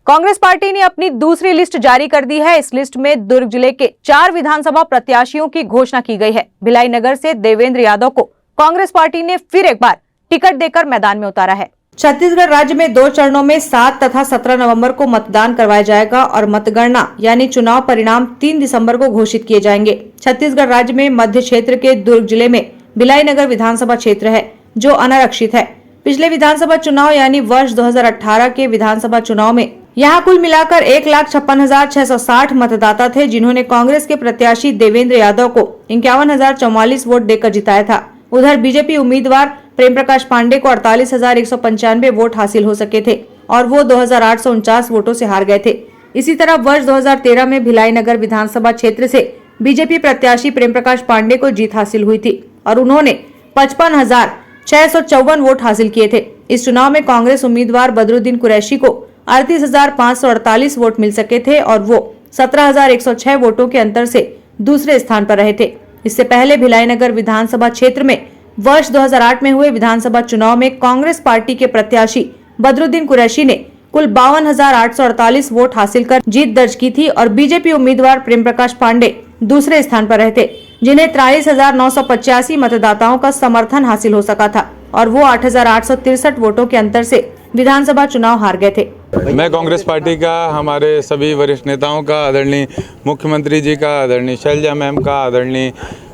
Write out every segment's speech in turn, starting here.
Congress party ने अपनी दूसरी लिस्ट जारी कर दी है। इस लिस्ट में दुर्ग जिले के 4 विधानसभा प्रत्याशियों की घोषणा की गई है। भिलाई नगर से देवेंद्र यादव को कांग्रेस पार्टी ने फिर एक बार टिकट देकर मैदान में उतारा है। छत्तीसगढ़ राज्य में 2 चरणों में 7 तथा 17 नवंबर को मतदान करवाया जाएगा और मतगणना यानी चुनाव परिणाम 3 दिसंबर को घोषित किए जाएंगे। छत्तीसगढ़ राज्य में मध्य क्षेत्र के दुर्ग जिले में भिलाई नगर विधानसभा क्षेत्र है जो अनारक्षित है। पिछले विधानसभा चुनाव यानी वर्ष 2018 के विधानसभा चुनाव में यहाँ कुल मिलाकर 1,56,660 मतदाता थे, जिन्होंने कांग्रेस के प्रत्याशी देवेंद्र यादव को 51,044 वोट देकर जिताया था। उधर बीजेपी उम्मीदवार प्रेम प्रकाश पांडे को 48,195 वोट हासिल हो सके थे और वो 2,849 वोटों से हार गए थे। इसी तरह वर्ष 2013 में भिलाई नगर विधानसभा क्षेत्र से बीजेपी प्रत्याशी प्रेम प्रकाश पांडे को जीत हासिल हुई थी और उन्होंने 55,654 वोट हासिल किए थे। इस चुनाव में कांग्रेस उम्मीदवार बदरुद्दीन कुरैशी को 38,548 वोट मिल सके थे और वो 17,106 वोटों के अंतर से दूसरे स्थान पर रहे थे। इससे पहले भिलाई नगर विधानसभा क्षेत्र में वर्ष 2008 में हुए विधानसभा चुनाव में कांग्रेस पार्टी के प्रत्याशी बदरुद्दीन कुरैशी ने कुल 52,848 वोट हासिल कर जीत दर्ज की थी और बीजेपी उम्मीदवार प्रेम प्रकाश पांडे दूसरे स्थान पर रहे थे, जिन्हें 43,985 मतदाताओं का समर्थन हासिल हो सका था और वो 8,863 वोटों के अंतर से विधानसभा चुनाव हार गए थे। मैं कांग्रेस पार्टी का, हमारे सभी वरिष्ठ नेताओं का, आदरणीय मुख्यमंत्री जी का, आदरणीय शैलजा मैम का, आदरणीय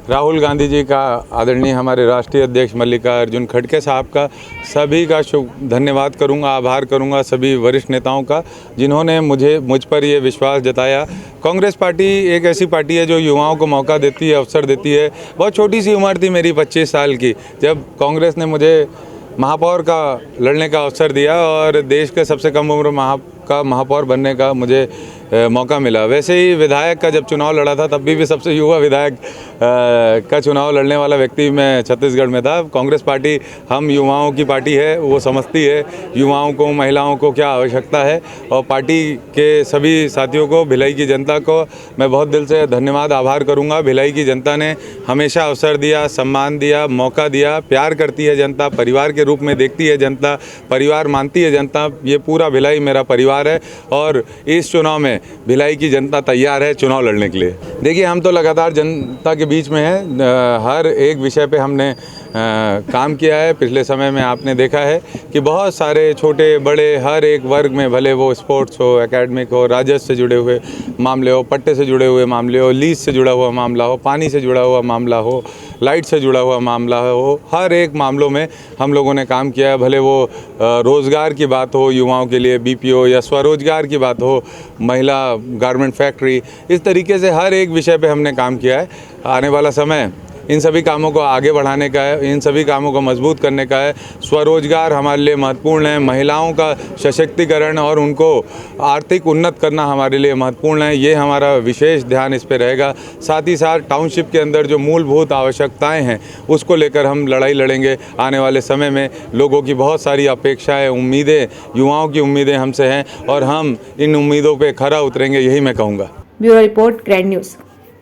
राहुल गांधी जी का, आदरणीय हमारे राष्ट्रीय अध्यक्ष मल्लिकार्जुन खड़गे साहब का, सभी का धन्यवाद करूंगा, आभार करूंगा सभी वरिष्ठ नेताओं का, जिन्होंने मुझ पर ये विश्वास जताया। कांग्रेस पार्टी एक ऐसी पार्टी है जो युवाओं को मौका देती है, अवसर देती है। बहुत छोटी सी उम्र थी मेरी 25 साल की, जब कांग्रेस ने मुझे महापौर का लड़ने का अवसर दिया और देश के सबसे कम उम्र महापौर बनने का मुझे मौका मिला। वैसे ही विधायक का जब चुनाव लड़ा था तब भी सबसे युवा विधायक का चुनाव लड़ने वाला व्यक्ति मैं छत्तीसगढ़ में था। कांग्रेस पार्टी हम युवाओं की पार्टी है, वो समझती है युवाओं को, महिलाओं को क्या आवश्यकता है और पार्टी के सभी साथियों को, भिलाई की जनता को मैं बहुत दिल से धन्यवाद, आभार करूँगा। भिलाई की जनता ने हमेशा अवसर दिया, सम्मान दिया, मौका दिया, प्यार करती है जनता, परिवार के रूप में देखती है जनता, परिवार मानती है जनता। ये पूरा भिलाई मेरा परिवार है और इस चुनाव में भिलाई की जनता तैयार है चुनाव लड़ने के लिए। देखिए, हम तो लगातार जनता के बीच में हैं, हर एक विषय पे हमने काम किया है। पिछले समय में आपने देखा है कि बहुत सारे छोटे बड़े हर एक वर्ग में, भले वो स्पोर्ट्स हो, एकेडमिक हो, राजस्व से जुड़े हुए मामले हो, पट्टे से जुड़े हुए मामले हो, लीज से जुड़ा हुआ मामला हो, पानी से जुड़ा हुआ मामला हो, लाइट से जुड़ा हुआ मामला हो, हर एक मामलों में हम लोगों ने काम किया है। भले वो रोज़गार की बात हो, युवाओं के लिए BPO या स्वरोजगार की बात हो, महिला गारमेंट फैक्ट्री, इस तरीके से हर एक विषय पे हमने काम किया है। आने वाला समय इन सभी कामों को आगे बढ़ाने का है, इन सभी कामों को मजबूत करने का है। स्वरोजगार हमारे लिए महत्वपूर्ण है, महिलाओं का सशक्तिकरण और उनको आर्थिक उन्नत करना हमारे लिए महत्वपूर्ण है। ये हमारा विशेष ध्यान इस पे रहेगा। साथ ही साथ टाउनशिप के अंदर जो मूलभूत आवश्यकताएं हैं उसको लेकर हम लड़ाई लड़ेंगे। आने वाले समय में लोगों की बहुत सारी अपेक्षाएँ, उम्मीदें, युवाओं की उम्मीदें हमसे हैं और हम इन उम्मीदों पर खरा उतरेंगे, यही मैं कहूँगा। Bureau report, grand news.